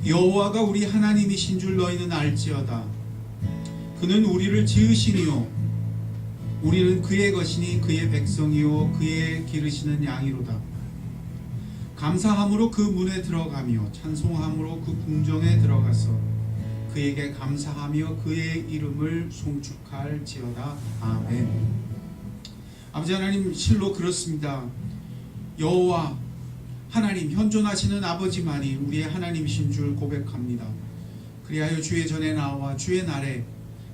여호와가 우리 하나님이신 줄 너희는 알지어다. 그는 우리를 지으시니요 우리는 그의 것이니 그의 백성이요 그의 기르시는 양이로다. 감사함으로 그 문에 들어가며 찬송함으로 그 궁정에 들어가서 그에게 감사하며 그의 이름을 송축할지어다. 아멘. 아버지 하나님, 실로 그렇습니다. 여호와 하나님, 현존하시는 아버지만이 우리의 하나님이신 줄 고백합니다. 그리하여 주의 전에 나와 주의 날에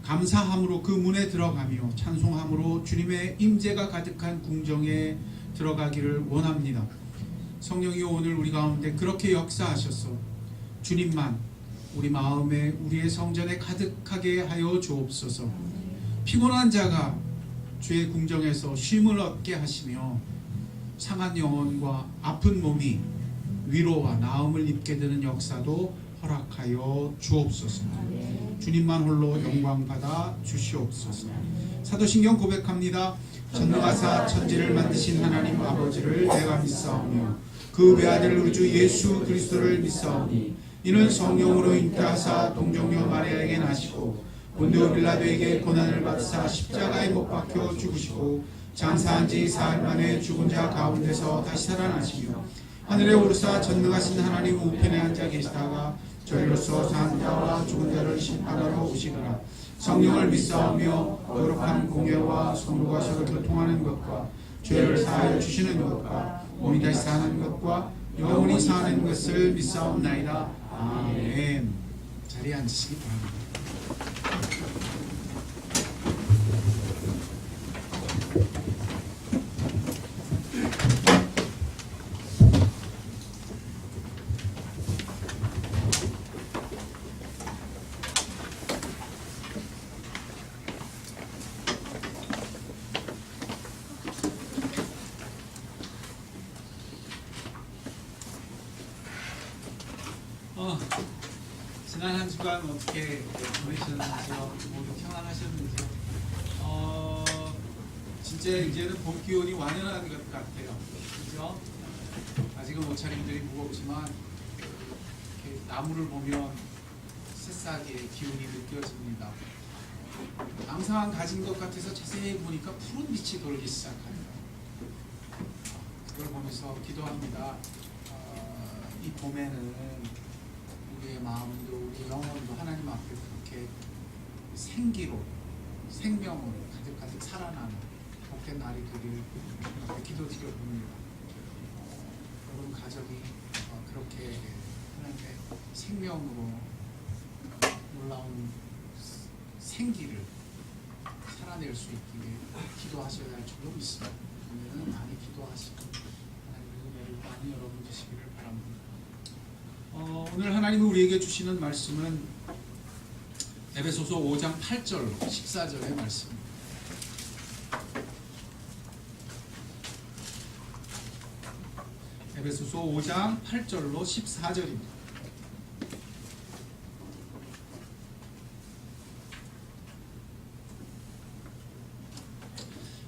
감사함으로 그 문에 들어가며 찬송함으로 주님의 임재가 가득한 궁정에 들어가기를 원합니다. 성령이 오늘 우리 가운데 그렇게 역사하셔서 주님만 우리 마음에 우리의 성전에 가득하게 하여 주옵소서. 피곤한 자가 주의 궁정에서 쉼을 얻게 하시며 상한 영혼과 아픈 몸이 위로와 나음을 입게 되는 역사도 허락하여 주옵소서. 주님만 홀로 영광 받아 주시옵소서. 사도신경 고백합니다. 전능하사 천지를 만드신 하나님 아버지를 내가 믿사오며 그 외아들 우리 주 예수 그리스도를 믿사오니 이는 성령으로 잉태하사 동정녀 마리아에게 나시고 본디오 빌라도에게 고난을 받으사 십자가에 못 박혀 죽으시고 장사한 지 사흘 만에 죽은 자 가운데서 다시 살아나시며 하늘에 오르사 전능하신 하나님 우편에 앉아 계시다가 저희로서 산 자와 죽은 자를 심판하러 오시거라. 성령을 믿사오며 거룩한 공예와 성도가 서로 교통하는 것과 죄를 사하여 주시는 것과 몸이 다시 사는 것과 영원히 사는 것을 믿사옵나이다. 아멘. 자리에 앉으시기 바랍니다. 지난 한 주간 어떻게 보내셨는지요? 모두 평안하셨는지요? 진짜 이제는 봄 기온이 완연한 것 같아요. 그죠? 아직은 옷차림들이 무겁지만 이렇게 나무를 보면 새싹의 기운이 느껴집니다. 항상 가진 것 같아서 자세히 보니까 푸른 빛이 돌기 시작합니다. 그걸 보면서 기도합니다. 이 봄에는 우리의 마음도 우리 영혼도 하나님 앞에 그렇게 생기로 생명으로 가득 살아나는 복된 날이 되길 기도드려 봅니다. 여러분 가족이 그렇게 하나님의 생명으로 놀라운 생기를 살아낼 수 있기에 기도하셔야 할 줄로 믿습니다. 오늘은 많이 기도하시고 하나님의 은혜를 많이 여러분 주시기를 바랍니다. 오늘 하나님이 우리에게 주시는 말씀은 에베소서 5장 8절 14절의 말씀입니다. 에베소서 5장 8절로 14절입니다.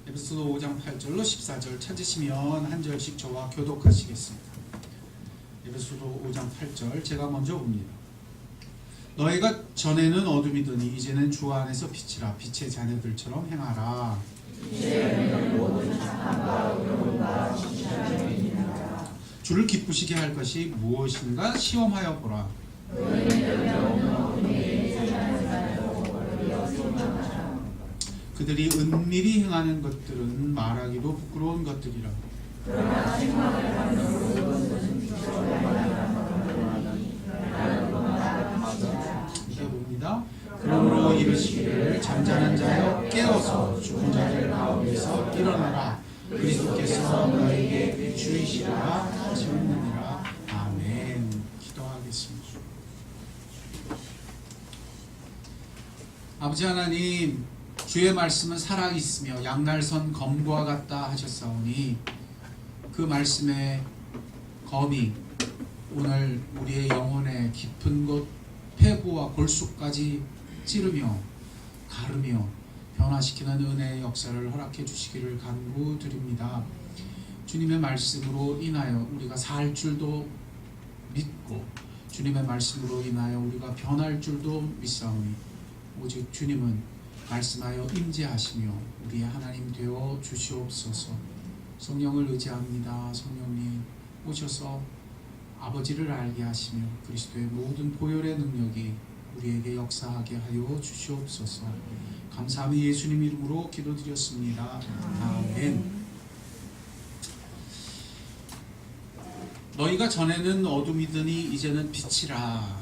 에베소서 5장 8절로 14절 찾으시면 한 절씩 저와 교독하시겠습니다. 에베소서 5장 8절 제가 먼저 봅니다. 너희가 전에는 어둠이더니 이제는 주 안에서 빛이라. 빛의 자녀들처럼 행하라. 주를 기쁘시게 할 것이 무엇인가 시험하여 보라. 그들이 은밀히 행하는 것들은 말하기도 부끄러운 것들이라. 이게 봅니다. 그러므로 이르시기를 잠자는 자여 깨어서 죽은 자들 가운데서 일어나라. 그리스도께서 너에게 비추이시라 하셨느니라. 아멘. 기도하겠습니다. 아버지 하나님, 주의 말씀은 살아있으며 양날선 검과 같다 하셨사오니 그 말씀의 검이 오늘 우리의 영혼의 깊은 곳 폐부와 골수까지 찌르며 가르며 변화시키는 은혜의 역사를 허락해 주시기를 간구드립니다. 주님의 말씀으로 인하여 우리가 살 줄도 믿고 주님의 말씀으로 인하여 우리가 변할 줄도 믿사오니 오직 주님은 말씀하여 임재하시며 우리의 하나님 되어 주시옵소서. 성령을 의지합니다. 성령님 오셔서 아버지를 알게 하시며 그리스도의 모든 보혈의 능력이 우리에게 역사하게 하여 주시옵소서. 감사하며 예수님 이름으로 기도드렸습니다. 아멘. 너희가 전에는 어둠이더니 이제는 빛이라.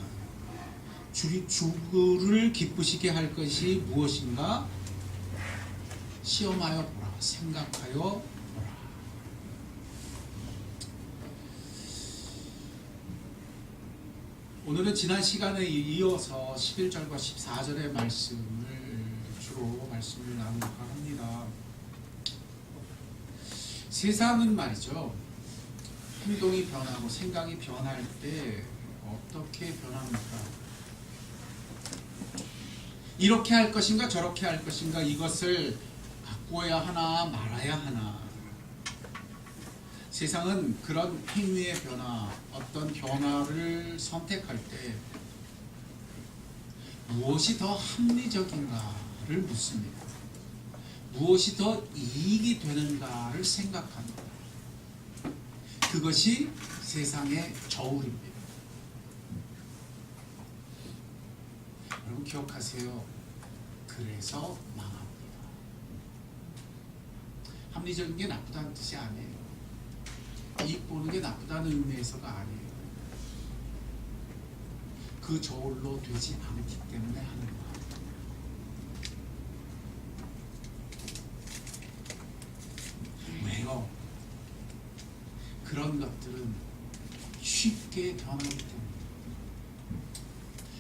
주를 기쁘시게 할 것이 무엇인가? 시험하여 보라. 생각하여 보라. 오늘은 지난 시간에 이어서 11절과 14절의 말씀을 주로 말씀을 나누려고 합니다. 세상은 말이죠, 행동이 변하고 생각이 변할 때 어떻게 변합니까? 이렇게 할 것인가 저렇게 할 것인가, 이것을 바꾸어야 하나 말아야 하나. 세상은 그런 행위의 변화, 어떤 변화를 선택할 때 무엇이 더 합리적인가를 묻습니다. 무엇이 더 이익이 되는가를 생각합니다. 그것이 세상의 저울입니다. 여러분 기억하세요. 그래서 망합니다. 합리적인 게 나쁘다는 뜻이 아니에요. 이익 보는 게 나쁘다는 의미에서가 아니에요. 그 저울로 되지 않기 때문에 하는 거예요. 왜요? 그런 것들은 쉽게 변하기 때문에.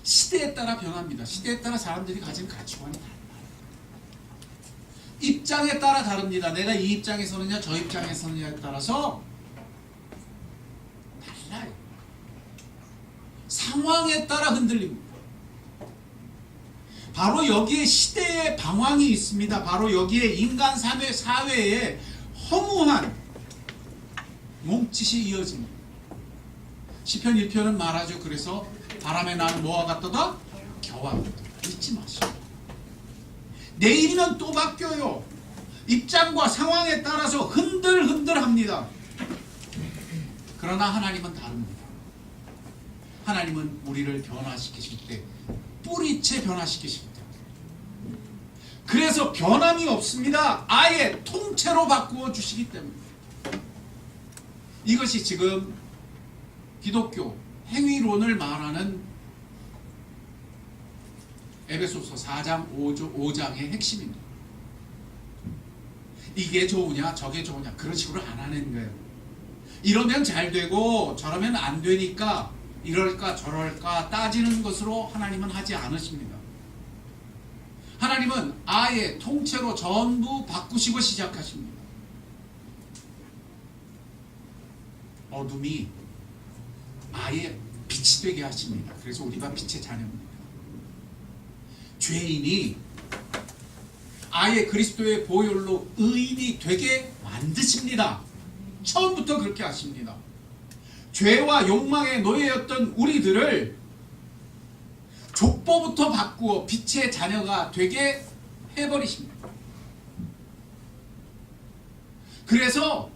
시대에 따라 변합니다. 시대에 따라 사람들이 가진 가치관이 달라요. 입장에 따라 다릅니다. 내가 이 입장에 서느냐 저 입장에 서느냐에 따라서 달라요. 상황에 따라 흔들립니다. 바로 여기에 시대의 방황이 있습니다. 바로 여기에 인간 사회에 허무한 몸짓이 이어집니다. 시편 1편은 말하죠. 그래서 바람에 나는 뭐와 같다가 겨와 같다. 잊지 마시고. 내일이면 또 바뀌어요. 입장과 상황에 따라서 흔들흔들합니다. 그러나 하나님은 다릅니다. 하나님은 우리를 변화시키실 때 뿌리채 변화시키십니다. 그래서 변함이 없습니다. 아예 통째로 바꾸어 주시기 때문에. 이것이 지금 기독교 행위론을 말하는 에베소서 4장 5장의 핵심입니다. 이게 좋으냐 저게 좋으냐 그런 식으로 안 하는 거예요. 이러면 잘 되고 저러면 안 되니까 이럴까 저럴까 따지는 것으로 하나님은 하지 않으십니다. 하나님은 아예 통째로 전부 바꾸시고 시작하십니다. 어둠이 아예 빛이 되게 하십니다. 그래서 우리가 빛의 자녀입니다. 죄인이 아예 그리스도의 보혈로 의인이 되게 만드십니다. 처음부터 그렇게 하십니다. 죄와 욕망의 노예였던 우리들을 족보부터 바꾸어 빛의 자녀가 되게 해버리십니다. 그래서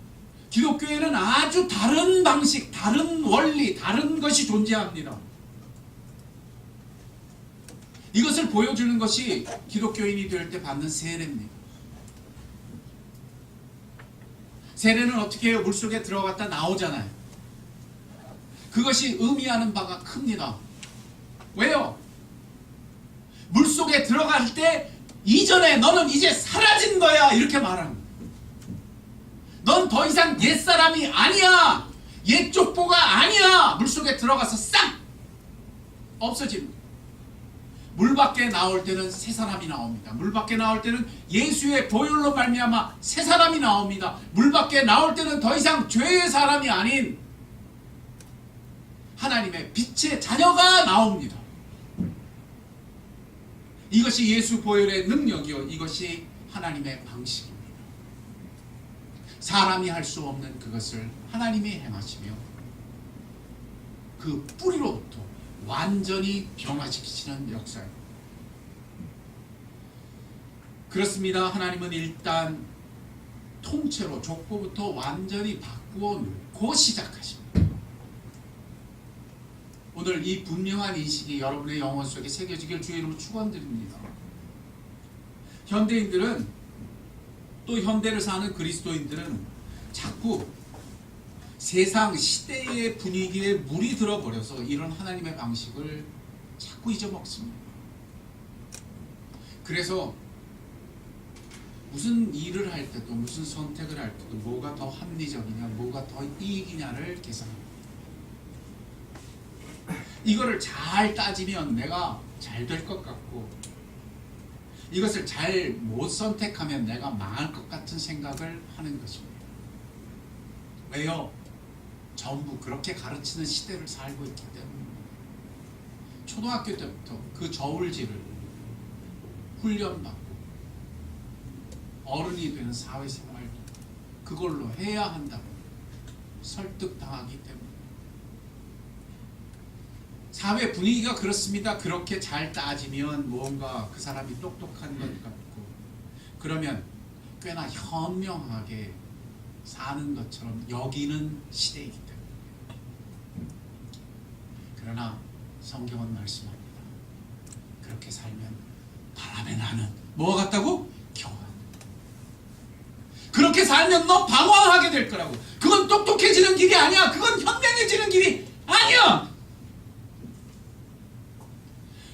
기독교에는 아주 다른 방식, 다른 원리, 다른 것이 존재합니다. 이것을 보여주는 것이 기독교인이 될 때 받는 세례입니다. 세례는 어떻게 해요? 물속에 들어갔다 나오잖아요. 그것이 의미하는 바가 큽니다. 왜요? 물속에 들어갈 때 이전에 너는 이제 사라진 거야 이렇게 말하는 거예요. 넌 더 이상 옛사람이 아니야. 옛 족보가 아니야. 물속에 들어가서 싹 없어집니다. 물 밖에 나올 때는 새 사람이 나옵니다. 물 밖에 나올 때는 예수의 보혈로 말미암아 새 사람이 나옵니다. 물 밖에 나올 때는 더 이상 죄의 사람이 아닌 하나님의 빛의 자녀가 나옵니다. 이것이 예수 보혈의 능력이요, 이것이 하나님의 방식입니다. 사람이 할 수 없는 그것을 하나님이 행하시며 그 뿌리로부터 완전히 변화시키시는 역사예요. 그렇습니다. 하나님은 일단 통째로 족보부터 완전히 바꾸어 놓고 시작하십니다. 오늘 이 분명한 인식이 여러분의 영혼 속에 새겨지길 주의 이름으로 축원드립니다. 현대인들은, 또 현대를 사는 그리스도인들은 자꾸 세상 시대의 분위기에 물이 들어버려서 이런 하나님의 방식을 자꾸 잊어먹습니다. 그래서 무슨 일을 할 때도, 무슨 선택을 할 때도 뭐가 더 합리적이냐, 뭐가 더 이익이냐를 계산합니다. 이거를 잘 따지면 내가 잘 될 것 같고, 이것을 잘 못 선택하면 내가 망할 것 같은 생각을 하는 것입니다. 왜요? 전부 그렇게 가르치는 시대를 살고 있기 때문에. 초등학교 때부터 그 저울질을 훈련받고 어른이 되는 사회생활도 그걸로 해야 한다고 설득당하기 때문에. 사회 분위기가 그렇습니다. 그렇게 잘 따지면 뭔가 그 사람이 똑똑한 것 같고, 그러면 꽤나 현명하게 사는 것처럼 여기는 시대이기 때문에. 그러나 성경은 말씀합니다. 그렇게 살면 바람에 나는 뭐가 같다고? 경화. 그렇게 살면 너 방황하게 될 거라고. 그건 똑똑해지는 길이 아니야. 그건 현명해지는 길이 아니야.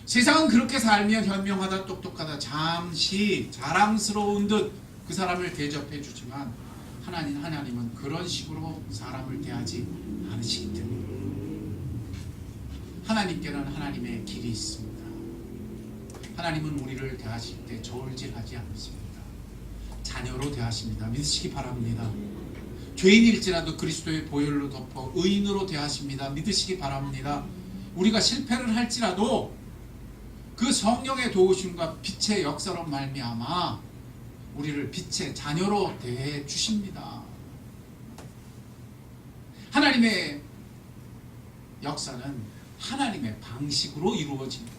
세상은 그렇게 살면 현명하다, 똑똑하다, 잠시 자랑스러운 듯 그 사람을 대접해 주지만, 하나님은 그런 식으로 사람을 대하지 않으시기 때문에. 하나님께는 하나님의 길이 있습니다. 하나님은 우리를 대하실 때 저울질하지 않습니다. 자녀로 대하십니다. 믿으시기 바랍니다. 죄인일지라도 그리스도의 보혈로 덮어 의인으로 대하십니다. 믿으시기 바랍니다. 우리가 실패를 할지라도 그 성령의 도우심과 빛의 역사로 말미암아 우리를 빛의 자녀로 대해 주십니다. 하나님의 역사는 하나님의 방식으로 이루어집니다.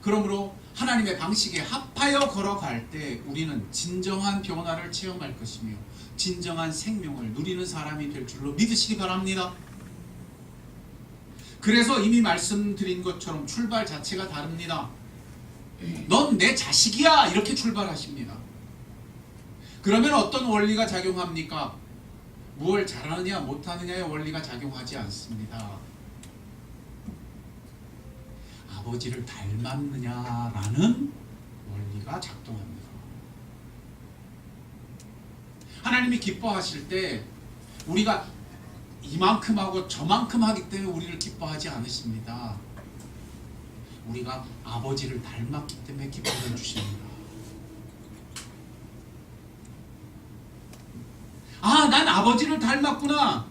그러므로 하나님의 방식에 합하여 걸어갈 때 우리는 진정한 변화를 체험할 것이며 진정한 생명을 누리는 사람이 될 줄로 믿으시기 바랍니다. 그래서 이미 말씀드린 것처럼 출발 자체가 다릅니다. 넌 내 자식이야, 이렇게 출발하십니다. 그러면 어떤 원리가 작용합니까? 무엇을 잘하느냐 못하느냐의 원리가 작용하지 않습니다. 아버지를 닮았느냐라는 원리가 작동합니다. 하나님이 기뻐하실 때 우리가 이만큼 하고 저만큼 하기 때문에 우리를 기뻐하지 않으십니다. 우리가 아버지를 닮았기 때문에 기뻐해 주십니다. 아, 난 아버지를 닮았구나.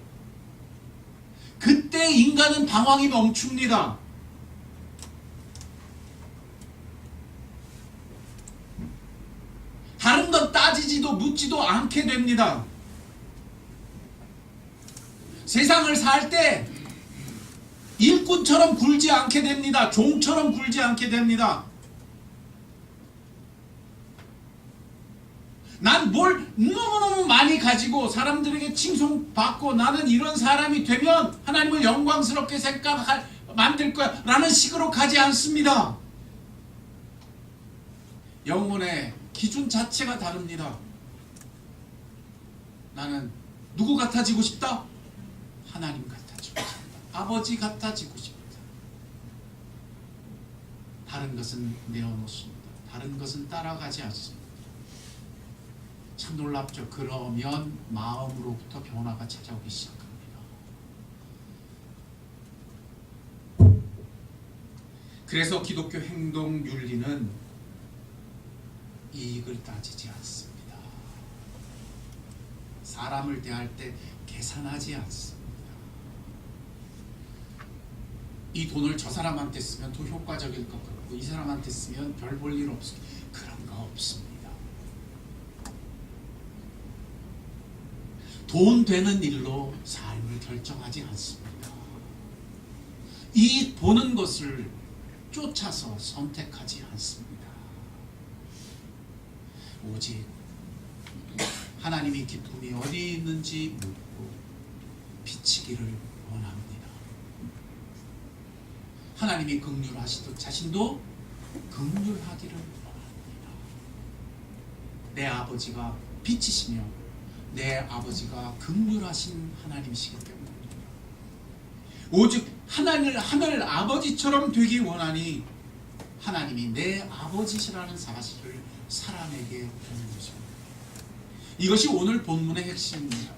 그때 인간은 방황이 멈춥니다. 다른 건 따지지도 묻지도 않게 됩니다. 세상을 살 때 일꾼처럼 굴지 않게 됩니다. 종처럼 굴지 않게 됩니다. 난 뭘 너무너무 많이 가지고 사람들에게 칭송받고 나는 이런 사람이 되면 하나님을 영광스럽게 만들 거야 라는 식으로 가지 않습니다. 영혼의 기준 자체가 다릅니다. 나는 누구 같아지고 싶다? 하나님 같아지고 싶다. 아버지 같아지고 싶다. 다른 것은 내어놓습니다. 다른 것은 따라가지 않습니다. 참 놀랍죠. 그러면 마음으로부터 변화가 찾아오기 시작합니다. 그래서 기독교 행동 윤리는 이익을 따지지 않습니다. 사람을 대할 때 계산하지 않습니다. 이 돈을 저 사람한테 쓰면 더 효과적일 것 같고 이 사람한테 쓰면 별 볼 일 없습니다. 그런 거 없습니다. 돈 되는 일로 삶을 결정하지 않습니다. 이 보는 것을 쫓아서 선택하지 않습니다. 오직 하나님의 기쁨이 어디 있는지 묻고 비치기를 원합니다. 하나님이 긍휼하시듯 자신도 긍휼하기를 원합니다. 내 아버지가 빛이시며 내 아버지가 긍휼하신 하나님이시기 때문입니다. 오직 하늘 아버지처럼 되기 원하니 하나님이 내 아버지시라는 사실을 사람에게 보는 것입니다. 이것이 오늘 본문의 핵심입니다.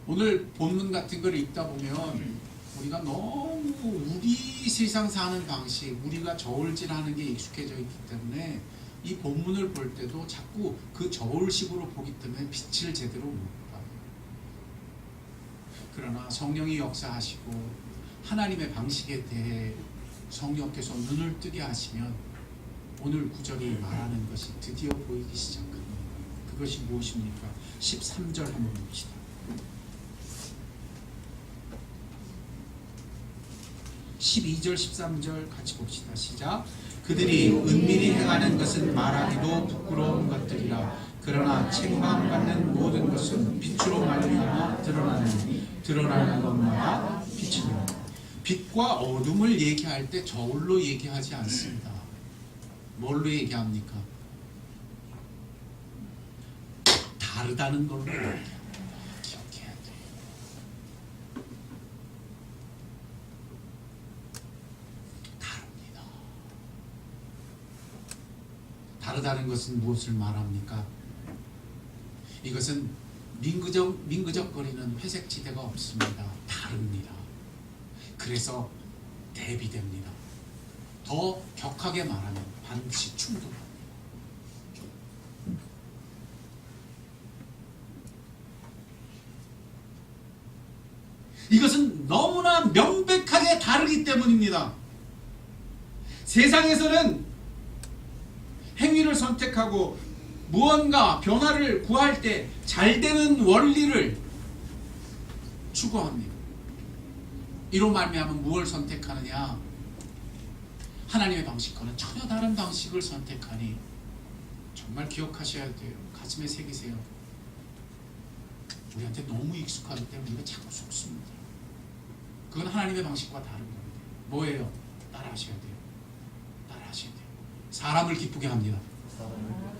오늘 본문 같은 걸 읽다 보면 우리가 너무 우리 세상 사는 방식, 우리가 저울질하는 게 익숙해져 있기 때문에 이 본문을 볼 때도 자꾸 그 저울식으로 보기 때문에 빛을 제대로 못 봐요. 그러나 성령이 역사하시고 하나님의 방식에 대해 성령께서 눈을 뜨게 하시면 오늘 구절이 말하는 것이 드디어 보이기 시작합니다. 그것이 무엇입니까? 13절 한번 봅시다. (12절) (13절) 같이 봅시다. 시작. 그들이 은밀히 행하는 것은 말하기도 부끄러운 것들이라. 그러나 책망받는 모든 것은 빛으로 말미암아 드러나는 것마다 빛이니라. 빛과 어둠을 얘기할 때 저울로 얘기하지 않습니다. 뭘로 얘기합니까? 다르다는 걸로 얘기합니다. 기억해야 돼요. 다릅니다. 다르다는 것은 무엇을 말합니까? 이것은 민그적거리는 회색지대가 없습니다. 다릅니다. 그래서 대비됩니다. 더 격하게 말하면 반드시 충돌합니다. 이것은 너무나 명백하게 다르기 때문입니다. 세상에서는 행위를 선택하고 무언가 변화를 구할 때 잘 되는 원리를 추구합니다. 이로 말미암아 무엇을 선택하느냐? 하나님의 방식과는 전혀 다른 방식을 선택하니 정말 기억하셔야 돼요. 가슴에 새기세요. 우리한테 너무 익숙하기 때문에 우리가 자꾸 속습니다. 그건 하나님의 방식과 다른 겁니다. 뭐예요? 따라하셔야 돼요. 따라하셔야 돼요. 사람을 기쁘게 합니다.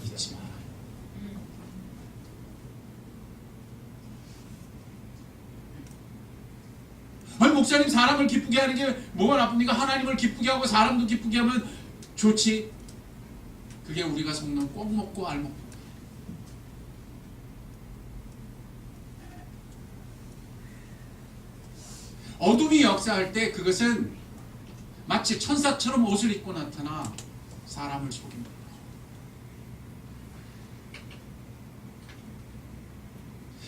잊지 말아요. 아니 목사님, 사람을 기쁘게 하는 게 뭐가 나쁩니까? 하나님을 기쁘게 하고 사람도 기쁘게 하면 좋지. 그게 우리가 속는 꼭 먹고 알 먹고. 어둠이 역사할 때 그것은 마치 천사처럼 옷을 입고 나타나 사람을 속입니다.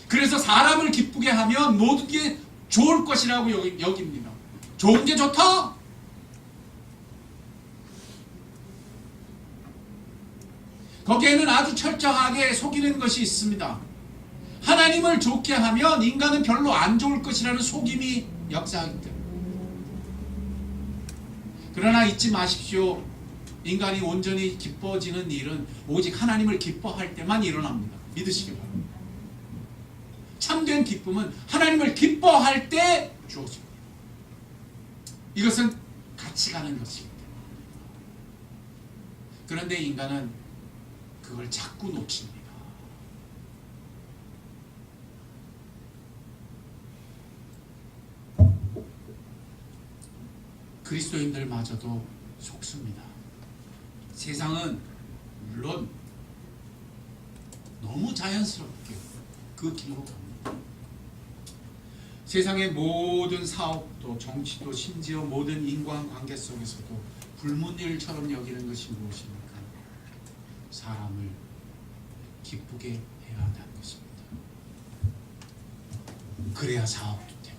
그래서 사람을 기쁘게 하면 모든 게 좋을 것이라고 여깁니다. 좋은 게 좋다? 거기에는 아주 철저하게 속이는 것이 있습니다. 하나님을 좋게 하면 인간은 별로 안 좋을 것이라는 속임이 역사하기 때문에. 그러나 잊지 마십시오. 인간이 온전히 기뻐지는 일은 오직 하나님을 기뻐할 때만 일어납니다. 믿으시기 바랍니다. 참된 기쁨은 하나님을 기뻐할 때 주어집니다. 이것은 같이 가는 것입니다. 그런데 인간은 그걸 자꾸 놓칩니다. 그리스도인들마저도 속습니다. 세상은 물론 너무 자연스럽게 그 길로 갑니다. 세상의 모든 사업도 정치도 심지어 모든 인간관계 속에서도 불문율처럼 여기는 것이 무엇입니까? 사람을 기쁘게 해야 한다는 것입니다. 그래야 사업도 되고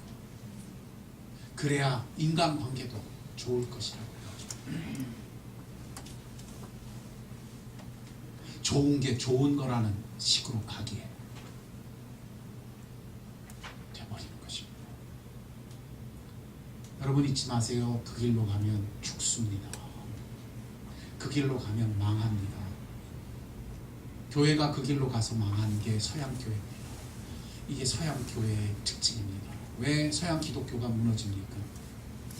그래야 인간관계도 좋을 것이라고 해요. 좋은 게 좋은 거라는 식으로 가기에 돼버리는 것입니다. 여러분 잊지 마세요. 그 길로 가면 죽습니다. 그 길로 가면 망합니다. 교회가 그 길로 가서 망한 게 서양교회입니다. 이게 서양교회의 특징입니다. 왜 서양 기독교가 무너집니까?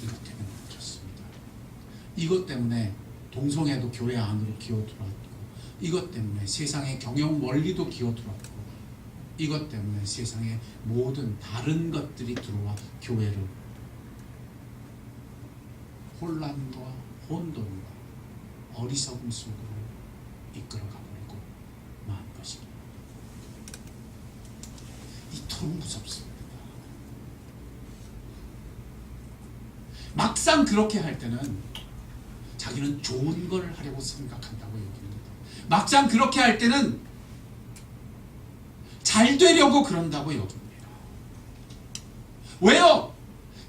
이것 때문에 그렇습니다. 이것 때문에 동성애도 교회 안으로 기어들어왔고, 이것 때문에 세상의 경영 원리도 기어들어왔고, 이것 때문에 세상의 모든 다른 것들이 들어와 교회를 혼란과 혼돈과 어리석음 속으로 이끌어가 버리고 만 것입니다. 이토록 무섭습니다. 막상 그렇게 할 때는 자기는 좋은 걸 하려고 생각한다고 여깁니다. 막상 그렇게 할 때는 잘 되려고 그런다고 여깁니다. 왜요?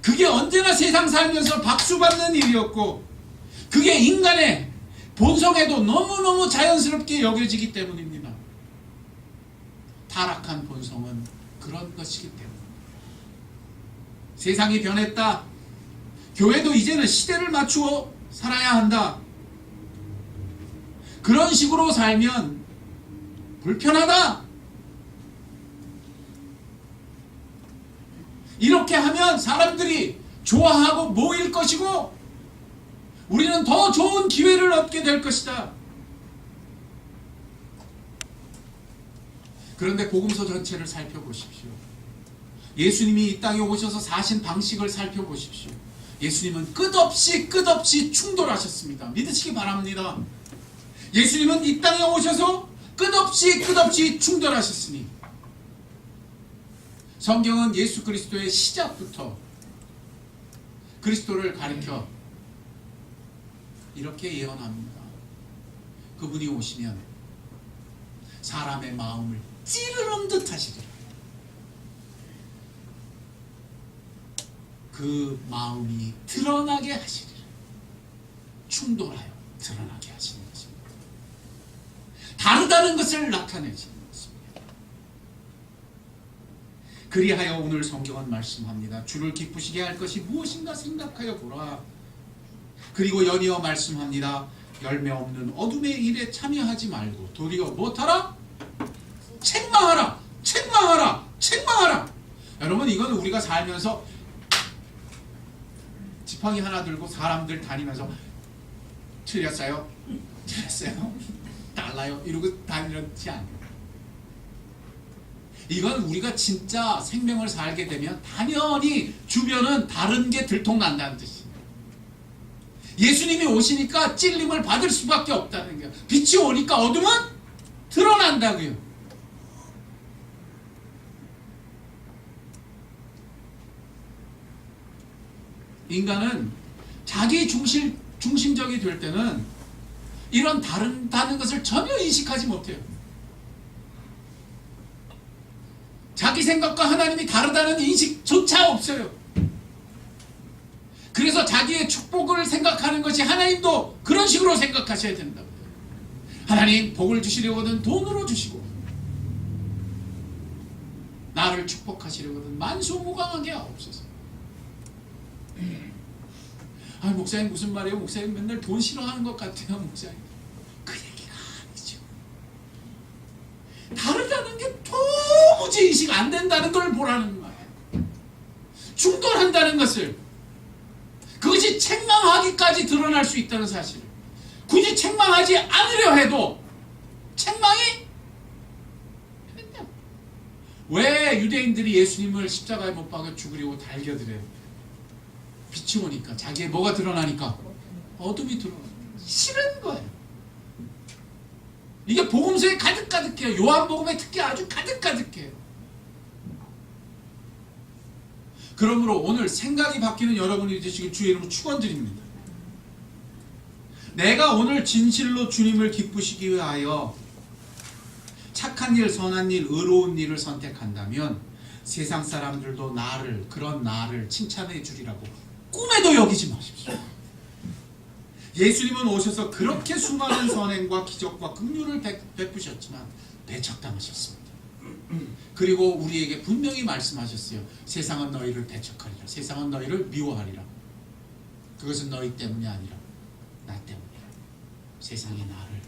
그게 언제나 세상 살면서 박수 받는 일이었고, 그게 인간의 본성에도 너무너무 자연스럽게 여겨지기 때문입니다. 타락한 본성은 그런 것이기 때문입니다. 세상이 변했다. 교회도 이제는 시대를 맞추어 살아야 한다. 그런 식으로 살면 불편하다. 이렇게 하면 사람들이 좋아하고 모일 것이고 우리는 더 좋은 기회를 얻게 될 것이다. 그런데 복음서 전체를 살펴보십시오. 예수님이 이 땅에 오셔서 사신 방식을 살펴보십시오. 예수님은 끝없이 충돌하셨습니다. 믿으시기 바랍니다. 예수님은 이 땅에 오셔서 끝없이 충돌하셨으니, 성경은 예수 그리스도의 시작부터 그리스도를 가리켜 이렇게 예언합니다. 그분이 오시면 사람의 마음을 찌르는 듯 하시리라. 그 마음이 드러나게 하시리라. 충돌하여 드러나게 하시는 것입니다. 다르다는 것을 나타내시는 것입니다. 그리하여 오늘 성경은 말씀합니다. 주를 기쁘시게 할 것이 무엇인가 생각하여 보라. 그리고 연이어 말씀합니다. 열매 없는 어둠의 일에 참여하지 말고 도리어 무엇하라? 책망하라. 책망하라. 책망하라. 여러분, 이건 우리가 살면서 지팡이 하나 들고 사람들 다니면서 틀렸어요? 틀렸어요? 달라요? 이러고 다니지 않아요. 이건 우리가 진짜 생명을 살게 되면 당연히 주변은 다른 게 들통난다는 뜻이에요. 예수님이 오시니까 찔림을 받을 수밖에 없다는 거예요. 빛이 오니까 어둠은 드러난다고요. 인간은 자기 중심적이 될 때는 이런 다른 것을 전혀 인식하지 못해요. 자기 생각과 하나님이 다르다는 인식조차 없어요. 그래서 자기의 축복을 생각하는 것이 하나님도 그런 식으로 생각하셔야 된다고요. 하나님 복을 주시려거든 돈으로 주시고, 나를 축복하시려거든 만수무강하게 하옵소서. 아, 목사님 무슨 말이에요? 목사님 맨날 돈 싫어하는 것 같아요. 목사님, 그 얘기가 아니죠. 다르다는 게 도무지 인식 안 된다는 걸 보라는 말이에요. 충돌한다는 것을, 그것이 책망하기까지 드러날 수 있다는 사실. 굳이 책망하지 않으려 해도 책망이 된다. 왜 유대인들이 예수님을 십자가에 못 박아 죽으려고 달겨들어요? 빛이 오니까, 자기의 뭐가 드러나니까 어둠이 드러나요. 싫은 거예요. 이게 복음서에 가득가득해요. 요한복음에 특히 아주 가득가득해요. 그러므로 오늘 생각이 바뀌는 여러분이 되시길 주의 이름으로 축원드립니다. 내가 오늘 진실로 주님을 기쁘시기 위하여 착한 일, 선한 일, 의로운 일을 선택한다면 세상 사람들도 그런 나를 칭찬해 주리라고 꿈에도 여기지 마십시오. 예수님은 오셔서 그렇게 수많은 선행과 기적과 긍휼을 베푸셨지만 배척당하셨습니다. 그리고 우리에게 분명히 말씀하셨어요. 세상은 너희를 배척하리라. 세상은 너희를 미워하리라. 그것은 너희 때문이 아니라 나 때문이야. 세상이 나를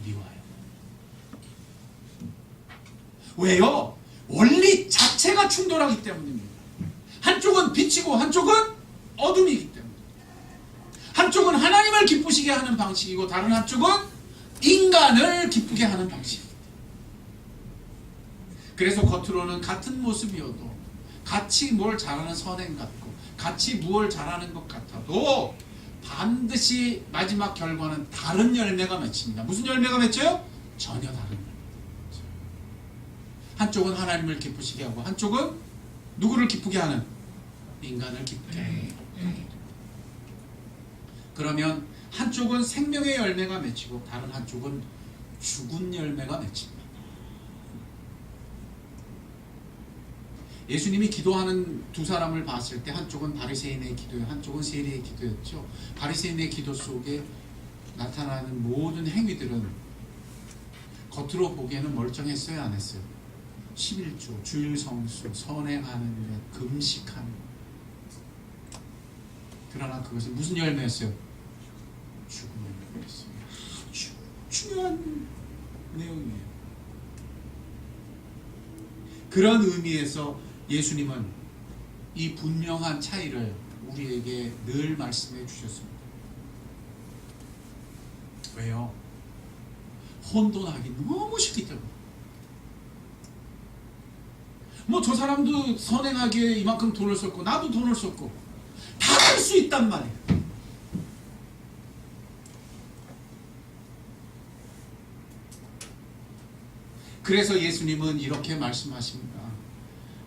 미워해요. 왜요? 원리 자체가 충돌하기 때문입니다. 한쪽은 빛이고 한쪽은 어둠이기 때문에. 한쪽은 하나님을 기쁘시게 하는 방식이고 다른 한쪽은 인간을 기쁘게 하는 방식입니다. 그래서 겉으로는 같은 모습이어도 같이 뭘 잘하는 선행 같고 같이 무엇을 잘하는 것 같아도 반드시 마지막 결과는 다른 열매가 맺힙니다. 무슨 열매가 맺혀요? 전혀 다른 열매. 한쪽은 하나님을 기쁘시게 하고 한쪽은 누구를 기쁘게 하는? 인간을 기쁘게 하는. 그러면 한쪽은 생명의 열매가 맺히고 다른 한쪽은 죽은 열매가 맺힙니다. 예수님이 기도하는 두 사람을 봤을 때 한쪽은 바리새인의 기도였고 한쪽은 세리의 기도였죠. 바리새인의 기도 속에 나타나는 모든 행위들은 겉으로 보기에는 멀쩡했어요, 안 했어요? 11조, 주일 성수, 선행하는 것, 금식하는 것. 그러나 그것은 무슨 열매였어요? 죽은 열매였습니다. 아주 중요한 내용이에요. 그런 의미에서 예수님은 이 분명한 차이를 우리에게 늘 말씀해 주셨습니다. 왜요? 혼돈하기 너무 쉽기 때문에. 뭐 저 사람도 선행하기에 이만큼 돈을 썼고 나도 돈을 썼고 다 할 수 있단 말이에요. 그래서 예수님은 이렇게 말씀하십니다.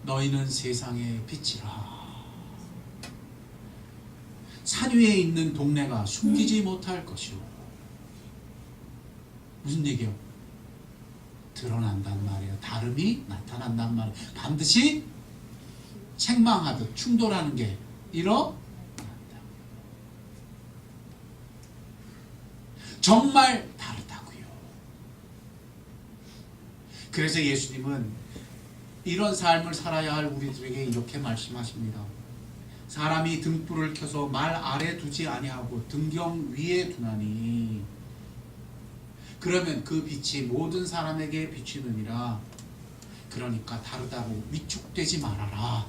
너희는 세상의 빛이라. 산 위에 있는 동네가 숨기지 못할 것이오. 무슨 얘기요? 드러난단 말이에요. 다름이 나타난단 말이에요. 반드시 책망하듯 충돌하는 게 일어난다. 정말 다르다고요. 그래서 예수님은 이런 삶을 살아야 할 우리들에게 이렇게 말씀하십니다. 사람이 등불을 켜서 말 아래 두지 아니하고 등경 위에 두나니 그러면 그 빛이 모든 사람에게 비추느니라. 그러니까 다르다고 위축되지 말아라.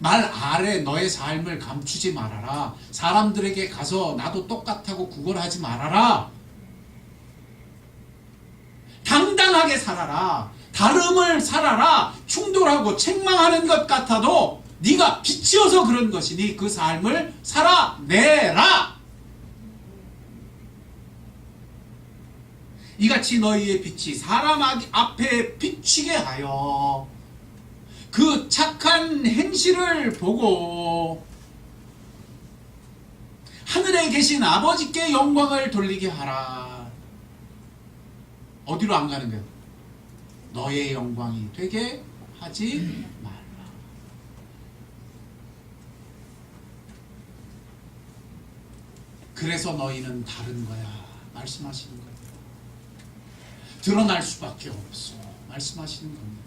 말 아래 너의 삶을 감추지 말아라. 사람들에게 가서 나도 똑같다고 구걸하지 말아라. 당당하게 살아라. 다름을 살아라. 충돌하고 책망하는 것 같아도 네가 빛이어서 그런 것이니 그 삶을 살아내라. 이같이 너희의 빛이 사람 앞에 비치게 하여 그 착한 행실을 보고 하늘에 계신 아버지께 영광을 돌리게 하라. 어디로 안 가는 거예요? 너의 영광이 되게 하지 말라. 그래서 너희는 다른 거야 말씀하시는 거예요. 드러날 수밖에 없어 말씀하시는 겁니다.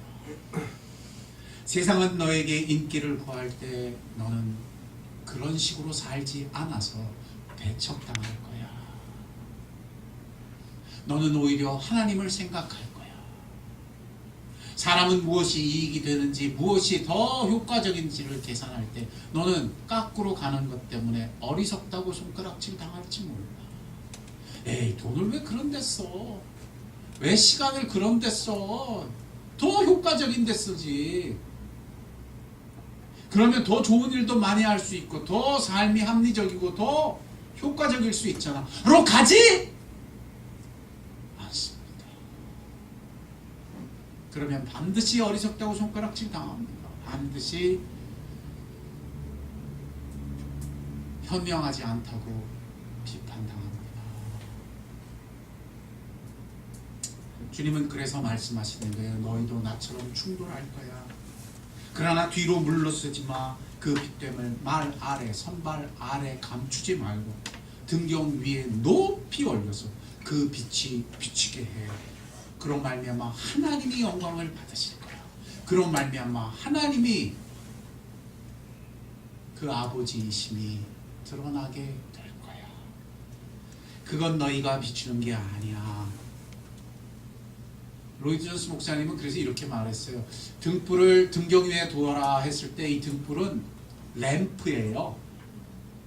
세상은 너에게 인기를 구할 때 너는 그런 식으로 살지 않아서 배척당할 거야. 너는 오히려 하나님을 생각할 거야. 사람은 무엇이 이익이 되는지 무엇이 더 효과적인지를 계산할 때 너는 깎으로 가는 것 때문에 어리석다고 손가락질 당할지 몰라. 에이, 돈을 왜 그런 데 써? 왜 시간을 그런 데 써? 더 효과적인 데 쓰지. 그러면 더 좋은 일도 많이 할 수 있고 더 삶이 합리적이고 더 효과적일 수 있잖아. 로 가지 않습니다. 그러면 반드시 어리석다고 손가락질 당합니다. 반드시 현명하지 않다고 비판당합니다. 주님은 그래서 말씀하시는 거예요. 너희도 나처럼 충돌할 거야. 그러나 뒤로 물러서지 마. 그 빛됨을 말 아래, 선발 아래 감추지 말고 등경 위에 높이 올려서 그 빛이 비치게 해. 그런 말미암아 하나님이 영광을 받으실 거야. 그런 말미암아 하나님이 그 아버지이심이 드러나게 될 거야. 그건 너희가 비추는 게 아니야. 로이드 존스 목사님은 그래서 이렇게 말했어요. 등불을 등경 위에 두어라 했을 때 이 등불은 램프예요.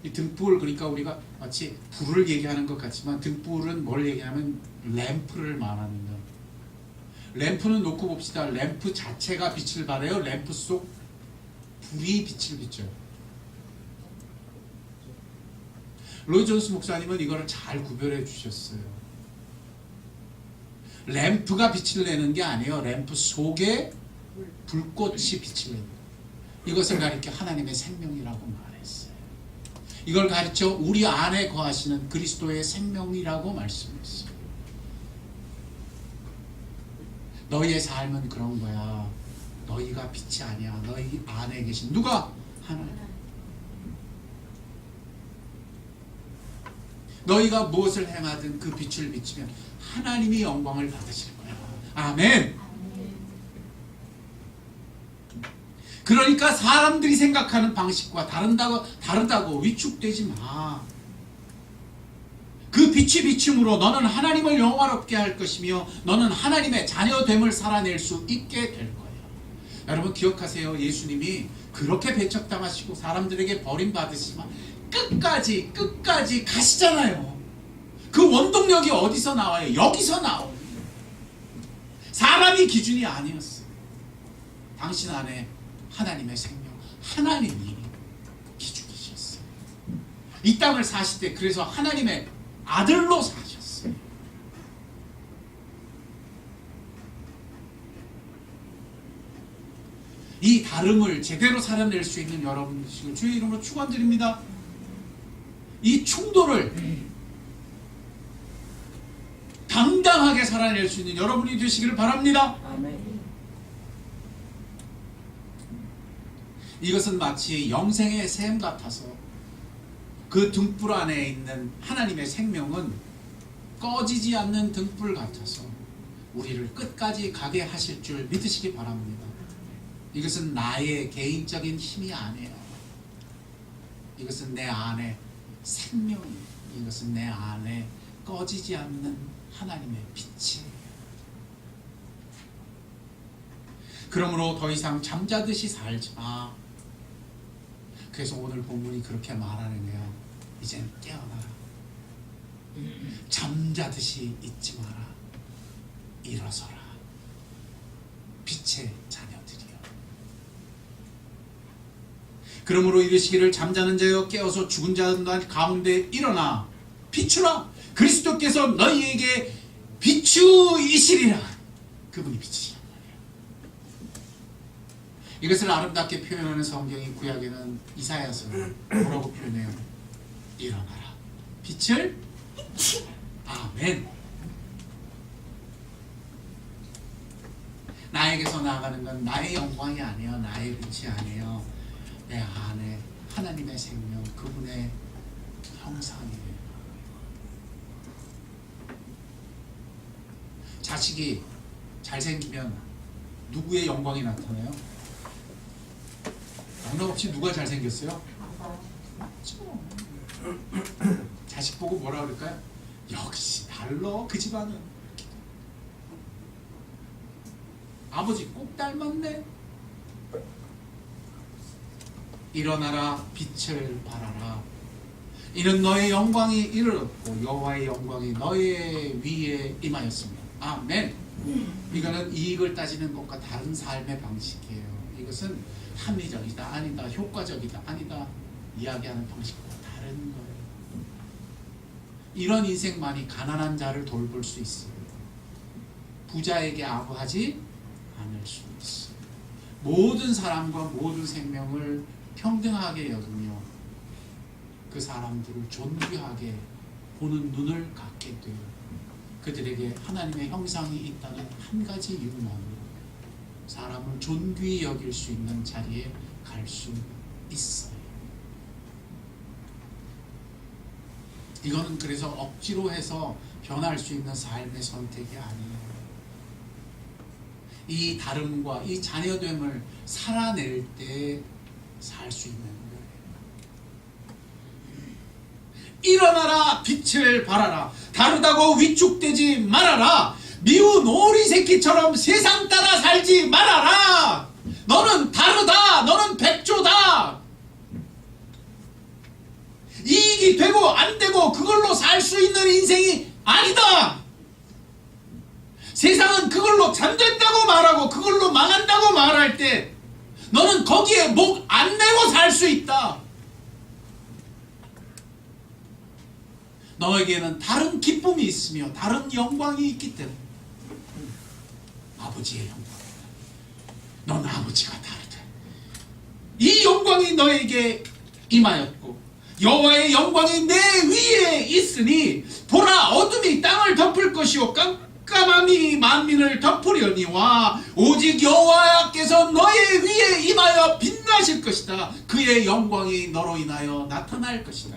이 등불, 그러니까 우리가 마치 불을 얘기하는 것 같지만 등불은 뭘 얘기하면 램프를 말하는 거예요. 램프는 놓고 봅시다. 램프 자체가 빛을 발해요? 램프 속 불이 빛을 비춰요? 로이 존스 목사님은 이거를 잘 구별해 주셨어요. 램프가 빛을 내는 게 아니에요. 램프 속에 불꽃이 빛을 내는 거예요. 이것을 가리켜 하나님의 생명이라고 말했어요. 이걸 가르쳐 우리 안에 거하시는 그리스도의 생명이라고 말씀했어요. 너희의 삶은 그런 거야. 너희가 빛이 아니야. 너희 안에 계신 누가? 하나님. 너희가 무엇을 행하든 그 빛을 비치면 하나님이 영광을 받으실 거야. 아멘. 그러니까 사람들이 생각하는 방식과 다르다고 위축되지 마. 그 빛이 비춤으로 너는 하나님을 영화롭게 할 것이며 너는 하나님의 자녀됨을 살아낼 수 있게 될 거예요. 여러분 기억하세요. 예수님이 그렇게 배척당하시고 사람들에게 버림받으시지만 끝까지 가시잖아요. 그 원동력이 어디서 나와요? 여기서 나와요. 사람이 기준이 아니었어요. 당신 안에 하나님의 생명, 하나님이 기준이셨어요. 이 땅을 사실 때 그래서 하나님의 아들로 사셨어요. 이 다름을 제대로 살아낼 수 있는 여러분 되시길 주의 이름으로 축원드립니다. 이 충돌을 당당하게 살아낼 수 있는 여러분이 되시기를 바랍니다. 아멘. 이것은 마치 영생의 샘 같아서 그 등불 안에 있는 하나님의 생명은 꺼지지 않는 등불 같아서 우리를 끝까지 가게 하실 줄 믿으시기 바랍니다. 이것은 나의 개인적인 힘이 아니에요. 이것은 내 안에 생명이에요. 이것은 내 안에 꺼지지 않는 하나님의 빛이에요. 그러므로 더 이상 잠자듯이 살지 마. 그래서 오늘 본문이 그렇게 말하네요. 이젠 깨어나라. 잠자듯이 있지 마라. 일어서라. 빛의 자녀들이여. 그러므로 이르시기를 잠자는 자여 깨어서 죽은 자들 가운데 일어나 비추라. 그리스도께서 너희에게 비추이시리라. 그분이 빛이시라. 이것을 아름답게 표현하는 성경이 구약에는 이사야서는 뭐라고 표현해요? 일어나라. 빛을 아멘. 나에게서 나아가는 건 나의 영광이 아니에요. 나의 빛이 아니에요. 내 안에 하나님의 생명, 그분의 형상이에요. 자식이 잘생기면 누구의 영광이 나타나요? 영락 없이 누가 잘생겼어요? 맞죠. 자식 보고 뭐라 그럴까요? 역시 달러 그 집안은. 아버지 꼭 닮았네. 일어나라 빛을 발하라. 이는 너의 영광이 이르렀고 여호와의 영광이 너의 위에 임하였습니다. 아멘. 이거는 이익을 따지는 것과 다른 삶의 방식이에요. 이것은 합리적이다 아니다, 효과적이다 아니다 이야기하는 방식과 다른 거예요. 이런 인생만이 가난한 자를 돌볼 수 있어요. 부자에게 아부하지 않을 수 있어요. 모든 사람과 모든 생명을 평등하게 여기며 그 사람들을 존귀하게 보는 눈을 갖게 돼요. 그들에게 하나님의 형상이 있다는 한 가지 이유만으로 사람을 존귀히 여길 수 있는 자리에 갈 수 있어요. 이거는 그래서 억지로 해서 변할 수 있는 삶의 선택이 아니에요. 이 다름과 이 자녀됨을 살아낼 때 살 수 있는 거예요. 일어나라, 빛을 발하라. 다르다고 위축되지 말아라. 미운 오리 새끼처럼 세상 따라 살지 말아라. 너는 다르다. 너는 백조다. 이익이 되고 안 되고 그걸로 살 수 있는 인생이 아니다. 세상은 그걸로 잠된다고 말하고 그걸로 망한다고 말할 때 너는 거기에 목 안 내고 살 수 있다. 너에게는 다른 기쁨이 있으며 다른 영광이 있기 때문에 아버지의 영광이다. 넌 아버지가 다르다. 이 영광이 너에게 임하였고 여호와의 영광이 내 위에 있으니 보라, 어둠이 땅을 덮을 것이요 깜깜함이 만민을 덮으려니와 오직 여호와께서 너의 위에 임하여 빛나실 것이다. 그의 영광이 너로 인하여 나타날 것이다.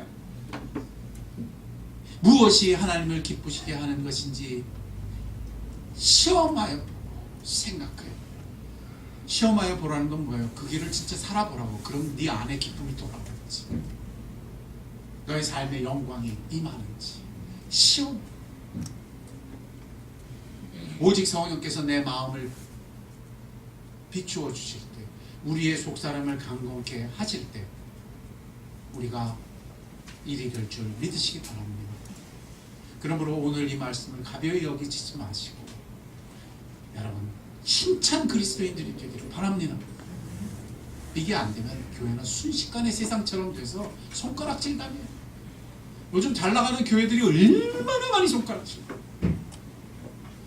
무엇이 하나님을 기쁘시게 하는 것인지 시험하여 보고 생각해요. 시험하여 보라는 건 뭐예요? 그 길을 진짜 살아보라고. 그럼 네 안에 기쁨이 돌아오는지, 너의 삶의 영광이 임하는지 시험. 오직 성령께서 내 마음을 비추어 주실 때, 우리의 속사람을 강건케 하실 때 우리가 일이 될 줄 믿으시기 바랍니다. 그러므로 오늘 이 말씀을 가벼이 여기지 마시고 여러분 힘찬 그리스도인들이 되기를 바랍니다. 이게 안 되면 교회는 순식간에 세상처럼 돼서 손가락질 당해요. 요즘 잘 나가는 교회들이 얼마나 많이 손가락질.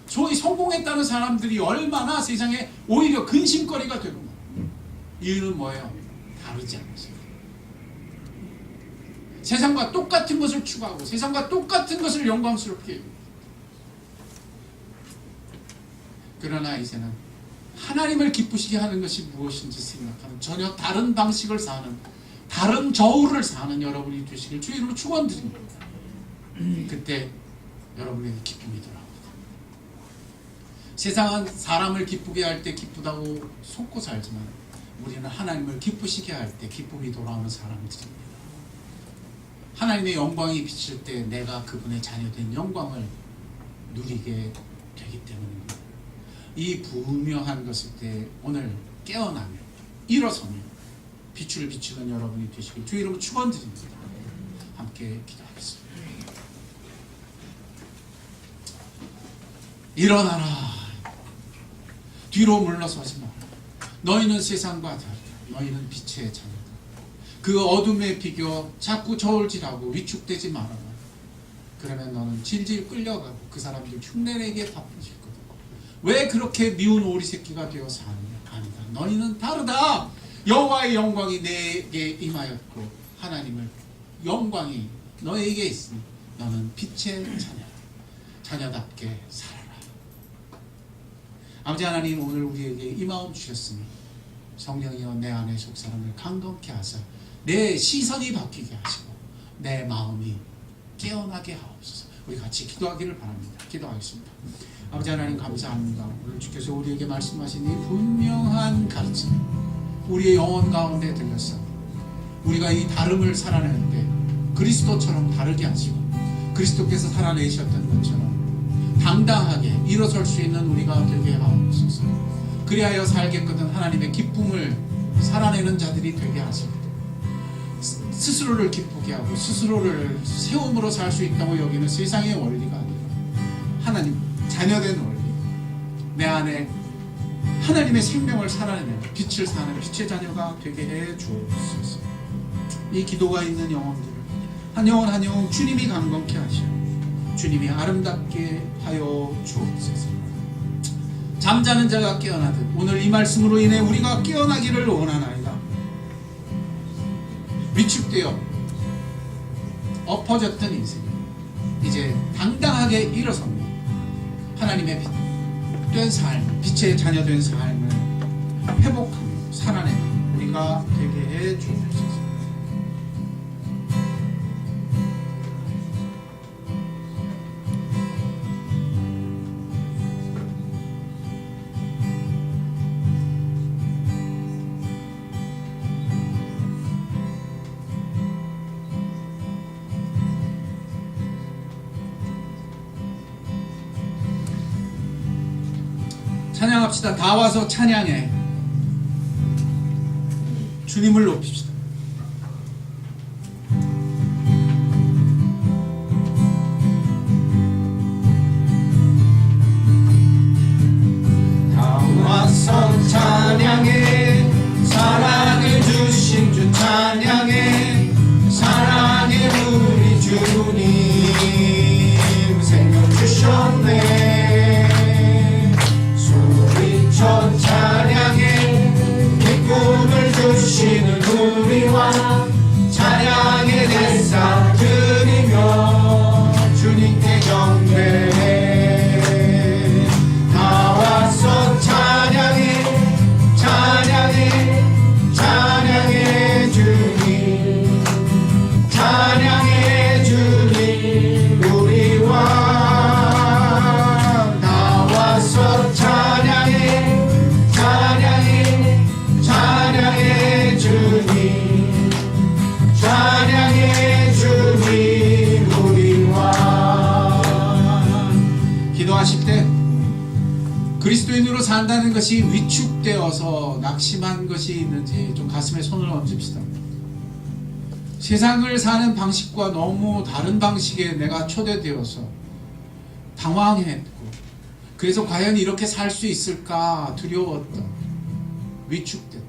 소위 성공했다는 사람들이 얼마나 세상에 오히려 근심거리가 되는 거예요. 이유는 뭐예요? 다르지 않으세요. 세상과 똑같은 것을 추구하고 세상과 똑같은 것을 영광스럽게 해요. 그러나 이제는 하나님을 기쁘시게 하는 것이 무엇인지 생각하는 전혀 다른 방식을 사는, 다른 저울을 사는 여러분이 되시길 주의 이름으로 축원드립니다. 그때 여러분에게 기쁨이 돌아옵니다. 세상은 사람을 기쁘게 할 때 기쁘다고 속고 살지만 우리는 하나님을 기쁘시게 할 때 기쁨이 돌아오는 사람들입니다. 하나님의 영광이 비칠 때 내가 그분의 자녀된 영광을 누리게 되기 때문입니다. 이 분명한 것일 때 오늘 깨어나며 일어서며 빛을 비추는 여러분이 되시길 주의 이름으로 축원드립니다. 함께 기도하겠습니다. 일어나라. 뒤로 물러서지 마라. 너희는 세상과 다르다. 너희는 빛의 자녀다. 그 어둠에 비교 자꾸 저울질하고 위축되지 말아라. 그러면 너는 질질 끌려가고 그 사람들 흉내내게 바쁘실 거다. 왜 그렇게 미운 오리 새끼가 되어 사느냐? 아니다. 너희는 다르다. 여호와의 영광이 내게 임하였고 하나님의 영광이 너에게 있으니 너는 빛의 자녀다. 자녀답게 살아라. 아버지 하나님, 오늘 우리에게 이 마음 주셨으니 성령이여 내 안에 속사람을 강건케 하사 내 시선이 바뀌게 하시고 내 마음이 깨어나게 하옵소서. 우리 같이 기도하기를 바랍니다. 기도하겠습니다. 아버지 하나님 감사합니다. 오늘 주께서 우리에게 말씀하신 이 분명한 가르침 우리의 영혼 가운데 들렸어. 우리가 이 다름을 살아낼 때 그리스도처럼 다르게 하시고 그리스도께서 살아내셨던 것처럼 당당하게 일어설 수 있는 우리가 되게 하옵소서. 그리하여 살겠거든 하나님의 기쁨을 살아내는 자들이 되게 하시고 스스로를 기쁘게 하고 스스로를 세움으로 살 수 있다고 여기는 세상의 원리가 아니라 하나님 자녀된 원리, 내 안에 하나님의 생명을 살아내는 빛을 사는 빛의 자녀가 되게 해 주옵소서. 이 기도가 있는 영혼들을 한 영혼 한 영혼 주님이 강건케 하시고 주님이 아름답게 하여 주옵소서. 잠자는 자가 깨어나듯 오늘 이 말씀으로 인해 우리가 깨어나기를 원하나이다. 위축되어 엎어졌던 인생 이제 당당하게 일어섭니다. 하나님의 빛된 삶, 빛의 자녀된 삶을 회복하며 살아내는 우리가 되게 해 주옵소서. 찬양합시다. 다 와서 찬양해. 주님을 높입시다. 다 와서 찬양해. 사랑해 주신 주 찬양해. 사랑해 우리 주님 생명 주셨네. 소리쳐 찬양해. 기쁨을 주시는 우리와 찬양의 대사 드리며 주님께 경배해. 다 와서 찬양해. 찬양해. 찬양해 주님. 찬양해 주님 우리와 다 와서 찬양해. 찬양해. 찬양해 주님. 찬양해 주님 우리와. 기도하실 때 그리스도인으로 산다는 것이 위축되어서 낙심한 것이 있는지 좀 가슴에 손을 얹읍시다. 세상을 사는 방식과 너무 다른 방식에 내가 초대되어서 당황했고, 그래서 과연 이렇게 살 수 있을까 두려웠다. 위축됐다.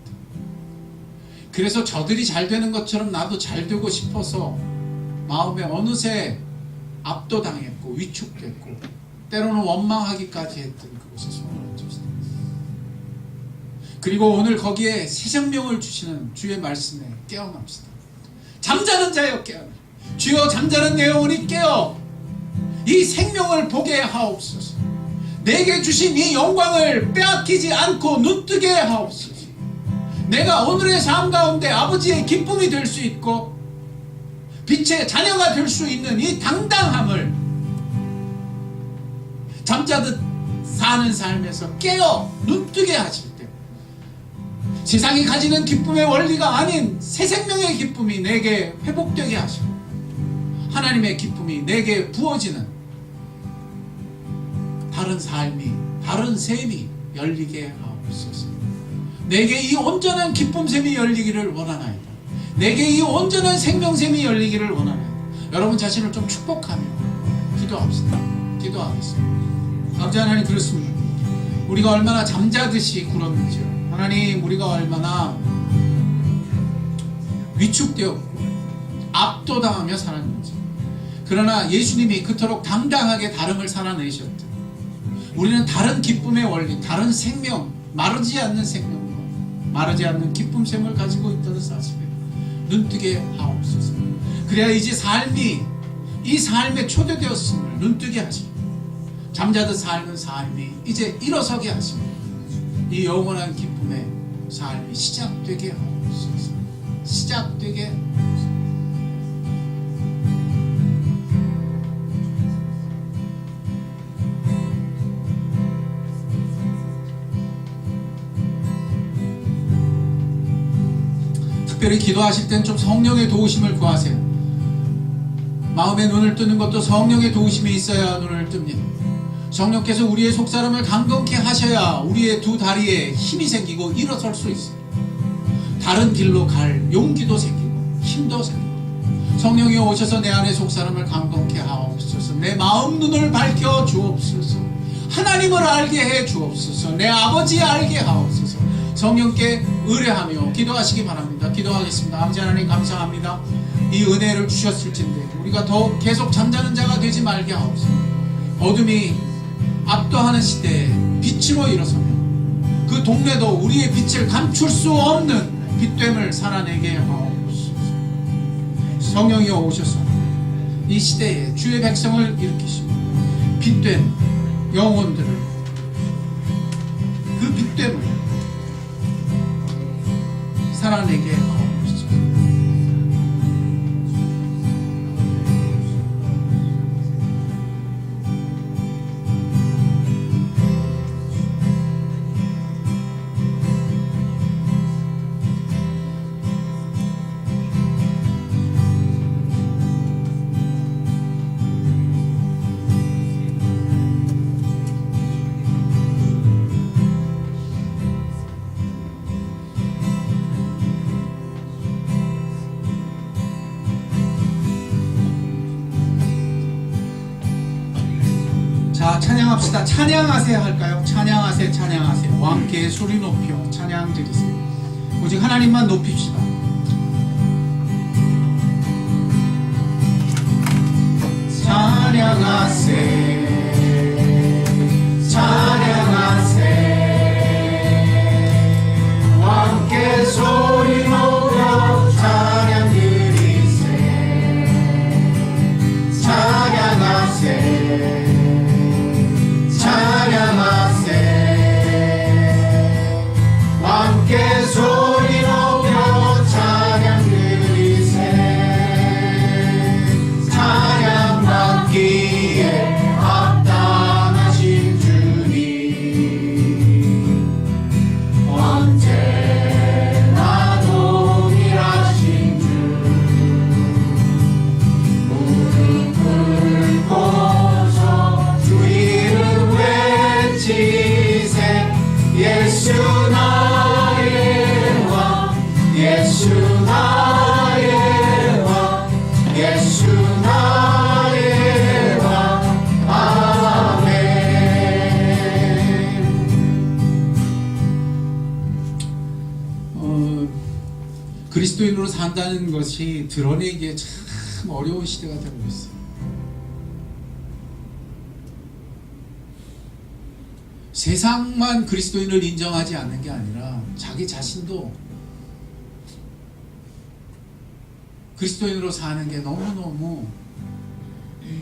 그래서 저들이 잘 되는 것처럼 나도 잘 되고 싶어서 마음에 어느새 압도당했고 위축됐고 때로는 원망하기까지 했던 그곳에 손을 얹읍시다. 그리고 오늘 거기에 새 생명을 주시는 주의 말씀에 깨어납시다. 잠자는 자여 깨어나. 주여 잠자는 내 영혼이 깨어 이 생명을 보게 하옵소서. 내게 주신 이 영광을 빼앗기지 않고 눈뜨게 하옵소서. 내가 오늘의 삶 가운데 아버지의 기쁨이 될 수 있고 빛의 자녀가 될 수 있는 이 당당함을 잠자듯 사는 삶에서 깨어 눈뜨게 하실 때 세상이 가지는 기쁨의 원리가 아닌 새 생명의 기쁨이 내게 회복되게 하시고 하나님의 기쁨이 내게 부어지는 다른 삶이, 다른 셈이 열리게 하옵소서. 내게 이 온전한 기쁨샘이 열리기를 원하나이다. 내게 이 온전한 생명샘이 열리기를 원하나이다. 여러분 자신을 좀 축복하며 기도합시다. 기도하겠습니다. 아버지 하나님, 그렇습니다. 우리가 얼마나 잠자듯이 굴었는지요. 하나님, 우리가 얼마나 위축되었고 압도당하며 살았는지. 그러나 예수님이 그토록 당당하게 다름을 살아내셨듯 우리는 다른 기쁨의 원리, 다른 생명, 마르지 않는 생명과 마르지 않는 기쁨샘을 가지고 있다는 사실에 눈뜨게 하옵소서. 그래야 이제 삶이, 이 삶에 초대되었음을 눈뜨게 하시고 잠자듯 살는 삶이 이제 일어서게 하시고 이 영원한 기쁨의 삶이 시작되게 하옵소서. 시작되게 하옵소서. 특별히 기도하실 땐 좀 성령의 도우심을 구하세요. 마음의 눈을 뜨는 것도 성령의 도우심이 있어야 눈을 뜹니다. 성령께서 우리의 속사람을 강건케 하셔야 우리의 두 다리에 힘이 생기고 일어설 수 있어요. 다른 길로 갈 용기도 생기고 힘도 생기고. 성령이 오셔서 내 안의 속사람을 강건케 하옵소서. 내 마음 눈을 밝혀 주옵소서. 하나님을 알게 해 주옵소서. 내 아버지 알게 하옵소서. 성령께 의뢰하며 기도하시기 바랍니다. 기도하겠습니다. 아버지 하나님, 감사합니다. 이 은혜를 주셨을진데 우리가 더욱 계속 잠자는 자가 되지 말게 하옵소서. 어둠이 압도하는 시대에 빛으로 일어서며 그 동네도 우리의 빛을 감출 수 없는 빛됨을 살아내게 하옵소서. 성령이 오셔서 이 시대에 주의 백성을 일으키시고 빛된 영혼들을, 그 빛됨을 살아내게 하옵소서. 찬양합시다. 찬양하세요 할까요? 찬양하세요, 찬양하세요. 왕께 소리 높여 찬양 드리세요. 오직 하나님만 높입시다. 찬양하세, 찬양하세. 왕께 소리 높여 찬양 드리세. 찬양하세, 찬양하세. 왕께 소리 높여 찬양 드리세. 찬양 받기에 합당하신 주님, 언제나 동일하신 주. 무릎을 꿇고서 주 이름 외치세. 예수 나의 왕, 예수 나의 왕, 예수 나의 왕. 아멘. 그리스도인으로 산다는 것이 드러내기에 참 어려운 시대가 되고 있어요. 세상만 그리스도인을 인정하지 않는 게 아니라 자기 자신도 그리스도인으로 사는 게 너무너무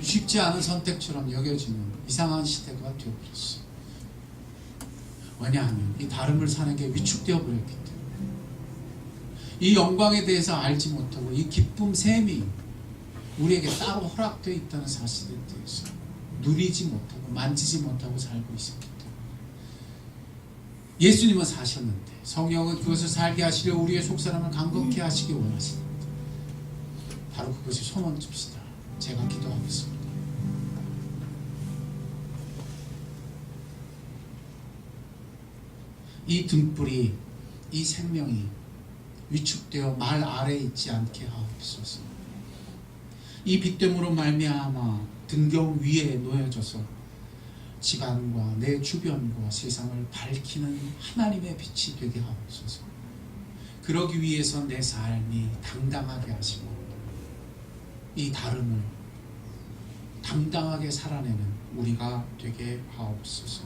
쉽지 않은 선택처럼 여겨지는 이상한 시대가 되어버렸어요. 왜냐하면 이 다름을 사는 게 위축되어 버렸기 때문에, 이 영광에 대해서 알지 못하고 이 기쁨 셈이 우리에게 따로 허락되어 있다는 사실에 대해서 누리지 못하고 만지지 못하고 살고 있었기 때문에, 예수님은 사셨는데 성령은 그것을 살게 하시려 우리의 속사람을 강건케 하시기 원하시는데, 바로 그것을 소원 줍시다. 제가 기도하겠습니다. 이 등불이, 이 생명이 위축되어 말 아래에 있지 않게 하옵소서. 이 빛됨으로 말미암아 등경 위에 놓여져서 집안과 내 주변과 세상을 밝히는 하나님의 빛이 되게 하옵소서. 그러기 위해서 내 삶이 당당하게 하시고 이 다름을 당당하게 살아내는 우리가 되게 하옵소서.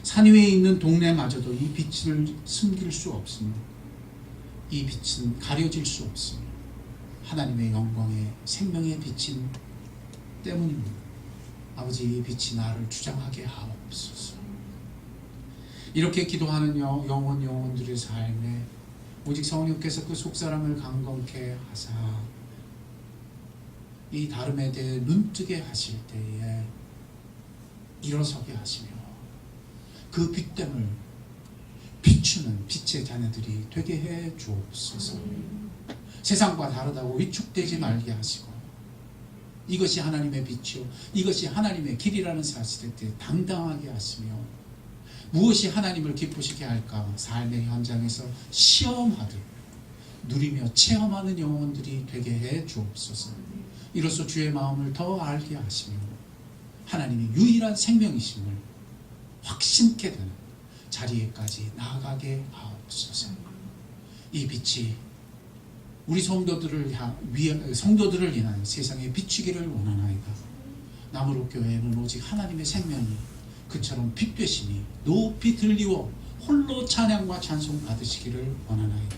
산 위에 있는 동네마저도 이 빛을 숨길 수 없으며 이 빛은 가려질 수 없으며 하나님의 영광의 생명의 빛인 때문입니다. 아버지, 이 빛이 나를 주장하게 하옵소서. 이렇게 기도하는 영혼들의 삶에 오직 성령께서 그 속사람을 강건케 하사 이 다름에 대해 눈뜨게 하실 때에 일어서게 하시며 그 빛됨을 비추는 빛의 자녀들이 되게 해 주옵소서. 세상과 다르다고 위축되지 말게 하시고 이것이 하나님의 빛이요 이것이 하나님의 길이라는 사실에 대해 당당하게 하시며 무엇이 하나님을 기쁘시게 할까 삶의 현장에서 시험하듯 누리며 체험하는 영혼들이 되게 해 주옵소서. 이로써 주의 마음을 더 알게 하시며 하나님이 유일한 생명이심을 확신케 되는 자리에까지 나아가게 하옵소서. 이 빛이 우리 성도들을 인한 세상에 비추기를 원하나이다. 나무로 교회는 오직 하나님의 생명이 그처럼 빛 되시니 높이 들리워 홀로 찬양과 찬송 받으시기를 원하나이다.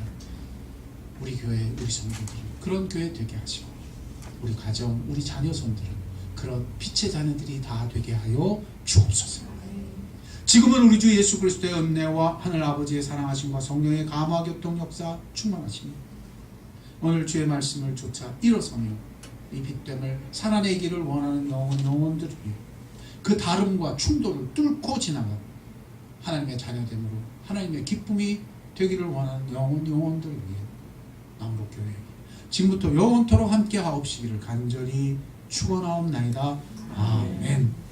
우리 교회, 우리 성도들을 그런 교회 되게 하시고 우리 가정, 우리 자녀손들은 그런 빛의 자녀들이 다 되게 하여 주옵소서. 지금은 우리 주 예수 그리스도의 은혜와 하늘 아버지의 사랑하심과 성령의 감화 교통 역사 충만하시며 오늘 주의 말씀을 쫓아 일어서며 이 빛됨을 살아내기를 원하는 영혼들을 위해 그 다름과 충돌을 뚫고 지나가 하나님의 자녀됨으로 하나님의 기쁨이 되기를 원하는 영혼들을 위해 남북 교회 지금부터 영원토록 함께 하옵시기를 간절히 축원하옵나이다. 아멘.